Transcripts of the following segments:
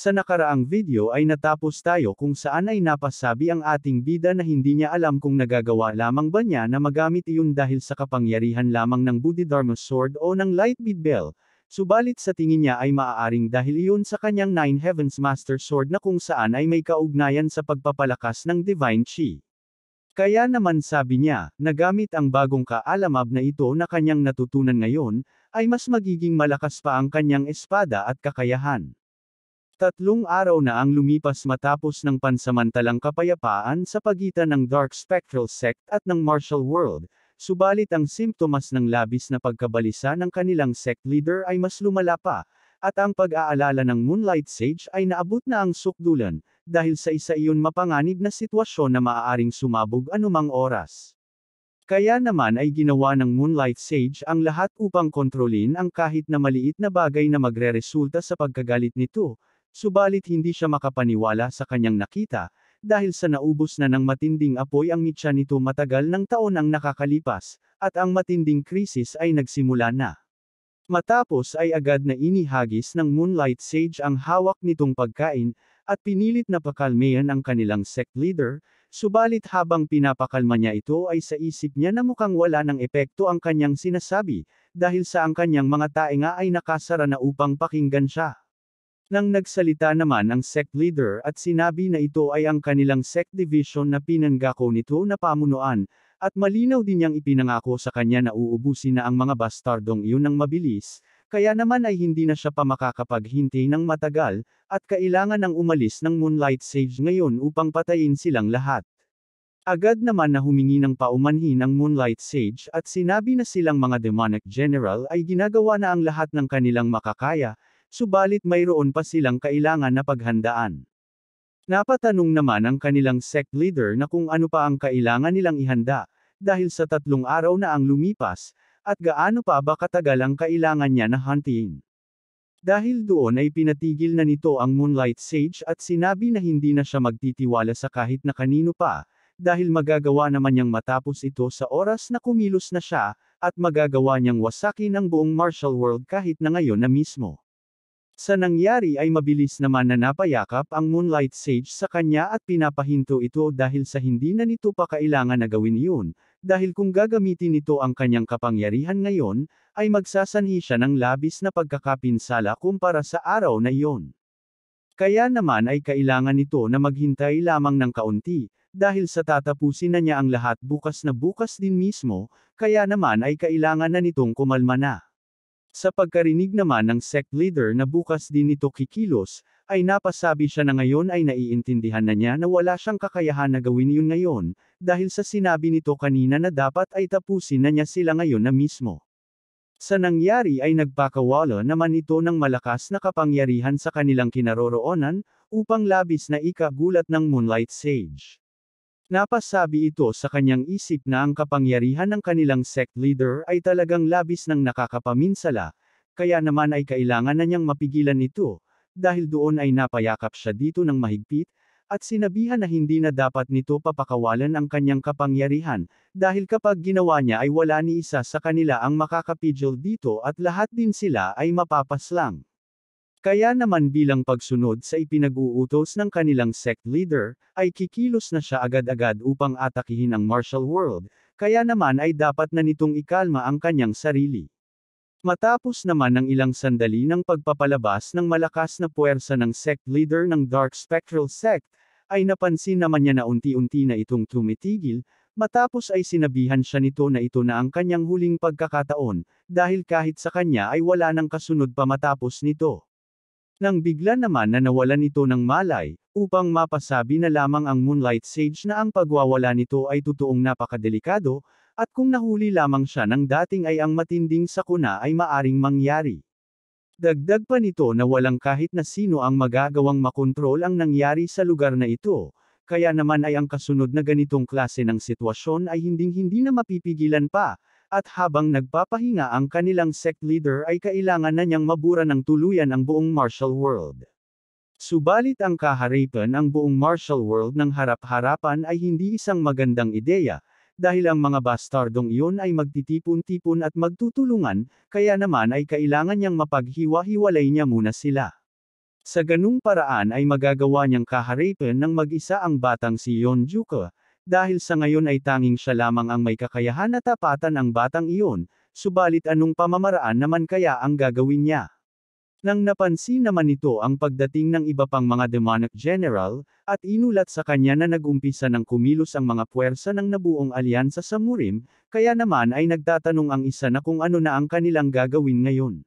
Sa nakaraang video ay natapos tayo kung saan ay napasabi ang ating bida na hindi niya alam kung nagagawa lamang ba niya na magamit iyon dahil sa kapangyarihan lamang ng Bodhidharma Sword o ng Lightbead Bell, subalit sa tingin niya ay maaaring dahil iyon sa kanyang Nine Heavens Master Sword na kung saan ay may kaugnayan sa pagpapalakas ng Divine Chi. Kaya naman sabi niya, nagamit ang bagong kaalamab na ito na kanyang natutunan ngayon, ay mas magiging malakas pa ang kanyang espada at kakayahan. 3 araw na ang lumipas matapos ng pansamantalang kapayapaan sa pagitan ng Dark Spectral Sect at ng Martial World, subalit ang simptomas ng labis na pagkabalisa ng kanilang sect leader ay mas lumala pa, at ang pag-aalala ng Moonlight Sage ay naabot na ang sukdulan, dahil sa isa iyon mapanganib na sitwasyon na maaaring sumabog anumang oras. Kaya naman ay ginawa ng Moonlight Sage ang lahat upang kontrolin ang kahit na maliit na bagay na magreresulta sa pagkagalit nito. Subalit hindi siya makapaniwala sa kanyang nakita, dahil sa naubos na ng matinding apoy ang mitya nito matagal ng taon ang nakakalipas, at ang matinding krisis ay nagsimula na. Matapos ay agad na inihagis ng Moonlight Sage ang hawak nitong pagkain, at pinilit na pakalmayan ang kanilang sect leader, subalit habang pinapakalma niya ito ay sa isip niya na mukhang wala ng epekto ang kanyang sinasabi, dahil sa ang kanyang mga tainga ay nakasara na upang pakinggan siya. Nang nagsalita naman ang sect leader at sinabi na ito ay ang kanilang sect division na pinanggako nito na pamunuan, at malinaw din niyang ipinangako sa kanya na uubusin na ang mga bastardong iyon ng mabilis, kaya naman ay hindi na siya pa makakapaghintay ng matagal, at kailangan ng umalis ng Moonlight Sage ngayon upang patayin silang lahat. Agad naman na humingi ng paumanhin ang Moonlight Sage at sinabi na silang mga demonic general ay ginagawa na ang lahat ng kanilang makakaya, subalit mayroon pa silang kailangan na paghandaan. Napatanong naman ang kanilang sect leader na kung ano pa ang kailangan nilang ihanda, dahil sa 3 araw na ang lumipas, at gaano pa ba katagal ang kailangan niya na hunting. Dahil doon ay pinatigil na nito ang Moonlight Sage at sinabi na hindi na siya magtitiwala sa kahit na kanino pa, dahil magagawa naman niyang matapos ito sa oras na kumilos na siya, at magagawa niyang wasakin ang buong martial world kahit na ngayon na mismo. Sa nangyari ay mabilis naman na napayakap ang Moonlight Sage sa kanya at pinapahinto ito dahil sa hindi na nito pa kailangan na gawin iyon, dahil kung gagamitin nito ang kanyang kapangyarihan ngayon, ay magsasanhi siya ng labis na pagkakapinsala kumpara sa araw na iyon. Kaya naman ay kailangan nito na maghintay lamang ng kaunti, dahil sa tatapusin na niya ang lahat bukas na bukas din mismo, kaya naman ay kailangan na nitong kumalma na. Sa pagkarinig naman ng sect leader na bukas din ito kikilos, ay napasabi siya na ngayon ay naiintindihan na niya na wala siyang kakayahan na gawin yun ngayon, dahil sa sinabi nito kanina na dapat ay tapusin na niya sila ngayon na mismo. Sa nangyari ay nagpakawala naman ito ng malakas na kapangyarihan sa kanilang kinaroroonan, upang labis na ikagulat ng Moonlight Sage. Napasabi ito sa kanyang isip na ang kapangyarihan ng kanilang sect leader ay talagang labis ng nakakapaminsala, kaya naman ay kailangan na niyang mapigilan ito, dahil doon ay napayakap siya dito ng mahigpit, at sinabihan na hindi na dapat nito papakawalan ang kanyang kapangyarihan, dahil kapag ginawa niya ay wala ni isa sa kanila ang makakapigil dito at lahat din sila ay mapapaslang. Kaya naman bilang pagsunod sa ipinag-uutos ng kanilang sect leader, ay kikilos na siya agad-agad upang atakihin ang martial world, kaya naman ay dapat na nitong ikalma ang kanyang sarili. Matapos naman ng ilang sandali ng pagpapalabas ng malakas na puwersa ng sect leader ng Dark Spectral Sect, ay napansin naman niya na unti-unti na itong tumitigil, matapos ay sinabihan siya nito na ito na ang kanyang huling pagkakataon, dahil kahit sa kanya ay wala nang kasunod pa matapos nito. Nang bigla naman na nawalan ito ng malay, upang mapasabi na lamang ang Moonlight Sage na ang pagwawala nito ay totoong napakadelikado, at kung nahuli lamang siya ng dating ay ang matinding sakuna ay maaring mangyari. Dagdag pa nito na walang kahit na sino ang magagawang makontrol ang nangyari sa lugar na ito, kaya naman ay ang kasunod na ganitong klase ng sitwasyon ay hinding-hindi na mapipigilan pa. At habang nagpapahinga ang kanilang sect leader ay kailangan na niyang mabura ng tuluyan ang buong martial world. Subalit ang kaharipan ang buong martial world ng harap-harapan ay hindi isang magandang ideya, dahil ang mga bastardong iyon ay magtitipon-tipon at magtutulungan, kaya naman ay kailangan niyang mapaghiwa-hiwalay niya muna sila. Sa ganung paraan ay magagawa niyang kaharapin ng mag-isa ang batang si Yeonjuka, dahil sa ngayon ay tanging siya lamang ang may kakayahan na tapatan ang batang iyon, subalit anong pamamaraan naman kaya ang gagawin niya? Nang napansin naman nito ang pagdating ng iba pang mga demonic general, at inulat sa kanya na nag-umpisa ng kumilos ang mga puwersa ng nabuong alyansa sa Murim, kaya naman ay nagtatanong ang isa na kung ano na ang kanilang gagawin ngayon.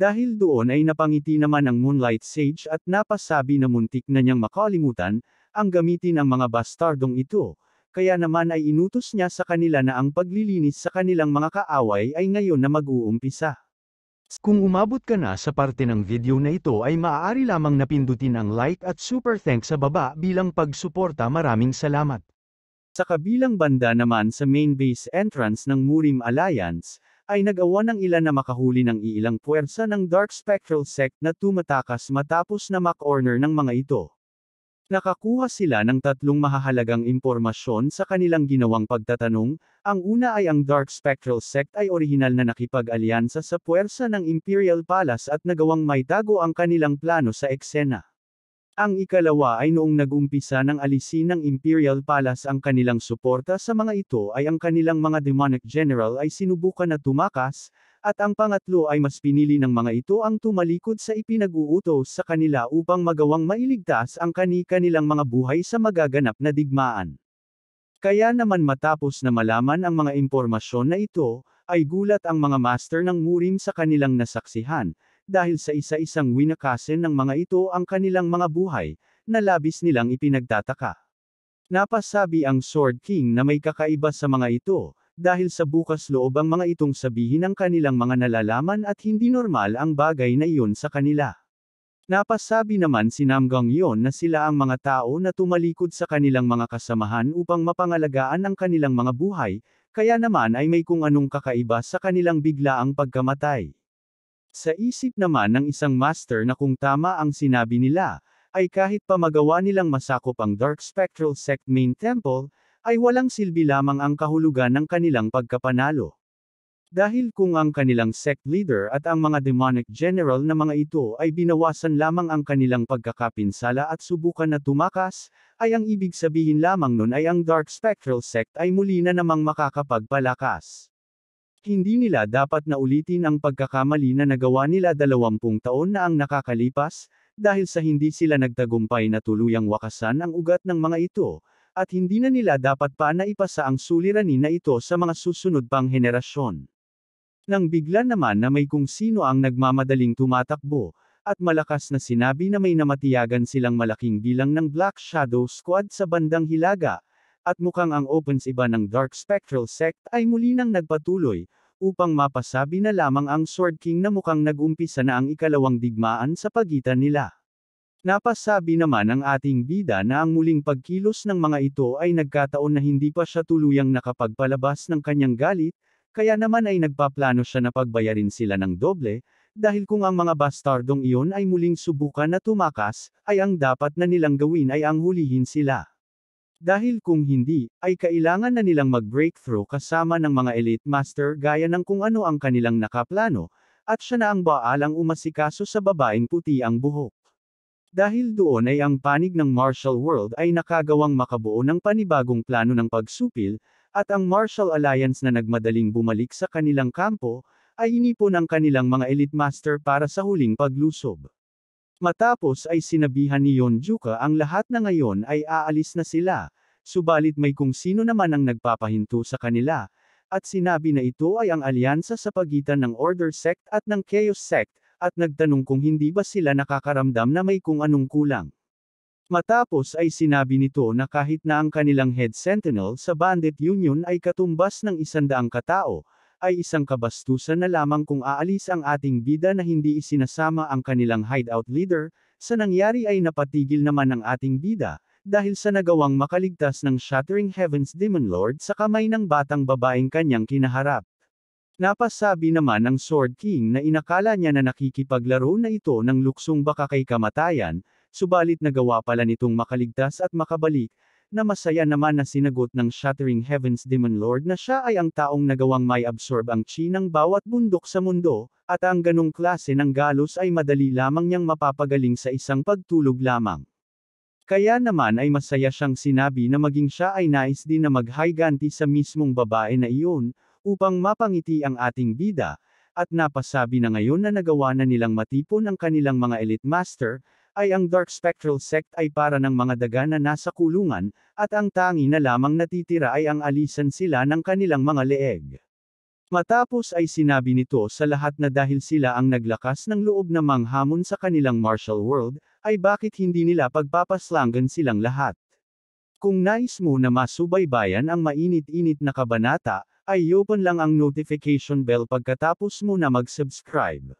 Dahil doon ay napangiti naman ang Moonlight Sage at napasabi na muntik na niyang makalimutan, ang gamitin ang mga bastardong ito, kaya naman ay inutos niya sa kanila na ang paglilinis sa kanilang mga kaaway ay ngayon na mag-uumpisa. Kung umabot ka na sa parte ng video na ito ay maaari lamang napindutin ang like at super thanks sa baba bilang pagsuporta. Maraming salamat. Sa kabilang banda naman sa main base entrance ng Murim Alliance, ay nag-awa ng ilan na makahuli ng iilang puwersa ng Dark Spectral Sect na tumatakas matapos na makorner ng mga ito. Nakakuha sila ng tatlong mahahalagang impormasyon sa kanilang ginawang pagtatanong. Ang una ay ang Dark Spectral Sect ay orihinal na nakipag-alyansa sa puwersa ng Imperial Palace at nagawang maitago ang kanilang plano sa eksena. Ang ikalawa ay noong nag-umpisa ng alisin ng Imperial Palace ang kanilang suporta sa mga ito ay ang kanilang mga demonic general ay sinubukan na tumakas, at ang pangatlo ay mas pinili ng mga ito ang tumalikod sa ipinag-uutos sa kanila upang magawang mailigtas ang kani-kanilang mga buhay sa magaganap na digmaan. Kaya naman matapos na malaman ang mga impormasyon na ito, ay gulat ang mga master ng Murim sa kanilang nasaksihan, dahil sa isa-isang winakasin ng mga ito ang kanilang mga buhay, na labis nilang ipinagtataka. Napasabi ang Sword King na may kakaiba sa mga ito, dahil sa bukas loob ang mga itong sabihin ang kanilang mga nalalaman at hindi normal ang bagay na iyon sa kanila. Napasabi naman si Namgang Yon na sila ang mga tao na tumalikod sa kanilang mga kasamahan upang mapangalagaan ang kanilang mga buhay, kaya naman ay may kung anong kakaiba sa kanilang biglaang pagkamatay. Sa isip naman ng isang master na kung tama ang sinabi nila, ay kahit pa magawa nilang masakop ang Dark Spectral Sect Main Temple, ay walang silbi lamang ang kahulugan ng kanilang pagkapanalo. Dahil kung ang kanilang sect leader at ang mga demonic general na mga ito ay binawasan lamang ang kanilang pagkakapinsala at subukan na tumakas, ay ang ibig sabihin lamang nun ay ang Dark Spectral Sect ay muli na namang makakapagpalakas. Hindi nila dapat na ulitin ang pagkakamali na nagawa nila 20 taon na ang nakakalipas, dahil sa hindi sila nagtagumpay na tuluyang wakasan ang ugat ng mga ito, at hindi na nila dapat pa na ipasa ang suliranin na ito sa mga susunod pang henerasyon. Nang bigla naman na may kung sino ang nagmamadaling tumatakbo, at malakas na sinabi na may namatiyagan silang malaking bilang ng Black Shadow Squad sa bandang Hilaga, at mukhang ang opens iba ng Dark Spectral Sect ay muli nang nagpatuloy, upang mapasabi na lamang ang Sword King na mukhang nag-umpisa na ang ikalawang digmaan sa pagitan nila. Napasabi naman ang ating bida na ang muling pagkilos ng mga ito ay nagkataon na hindi pa siya tuluyang nakapagpalabas ng kanyang galit, kaya naman ay nagpaplano siya na pagbayarin sila ng doble, dahil kung ang mga bastardong iyon ay muling subukan na tumakas, ay ang dapat na nilang gawin ay ang hulihin sila. Dahil kung hindi, ay kailangan na nilang mag-breakthrough kasama ng mga elite master gaya ng kung ano ang kanilang nakaplano, at siya na ang baalang umasikaso sa babaeng puti ang buhok. Dahil doon ay ang panig ng martial world ay nakagawang makabuo ng panibagong plano ng pagsupil, at ang Martial Alliance na nagmadaling bumalik sa kanilang kampo, ay inipon ang kanilang mga elite master para sa huling paglusob. Matapos ay sinabihan ni Yeonjuka ang lahat na ngayon ay aalis na sila, subalit may kung sino naman ang nagpapahinto sa kanila, at sinabi na ito ay ang alyansa sa pagitan ng Order Sect at ng Chaos Sect, at nagtanong kung hindi ba sila nakakaramdam na may kung anong kulang. Matapos ay sinabi nito na kahit na ang kanilang head sentinel sa Bandit Union ay katumbas ng 100 katao, ay isang kabastusan na lamang kung aalis ang ating bida na hindi isinasama ang kanilang hideout leader, sa nangyari ay napatigil naman ang ating bida, dahil sa nagawang makaligtas ng Shattering Heavens Demon Lord sa kamay ng batang babaeng kanyang kinaharap. Napasabi naman ng Sword King na inakala niya na nakikipaglaro na ito ng luksong baka kay kamatayan, subalit nagawa pala nitong makaligtas at makabalik, na masaya naman na sinagot ng Shattering Heavens Demon Lord na siya ay ang taong nagawang may absorb ang chi ng bawat bundok sa mundo, at ang ganong klase ng galos ay madali lamang niyang mapapagaling sa isang pagtulog lamang. Kaya naman ay masaya siyang sinabi na maging siya ay nais din na maghayganti sa mismong babae na iyon, upang mapangiti ang ating bida, at napasabi na ngayon na nagawa na nilang matipon ang kanilang mga elite master, ay ang Dark Spectral Sect ay para ng mga daga na nasa kulungan, at ang tangi na lamang natitira ay ang alisan sila ng kanilang mga leeg. Matapos ay sinabi nito sa lahat na dahil sila ang naglakas ng loob na manghamon sa kanilang martial world, ay bakit hindi nila pagpapaslangan silang lahat. Kung nais mo na masubaybayan ang mainit-init na kabanata, ay i-open lang ang notification bell pagkatapos mo na mag-subscribe.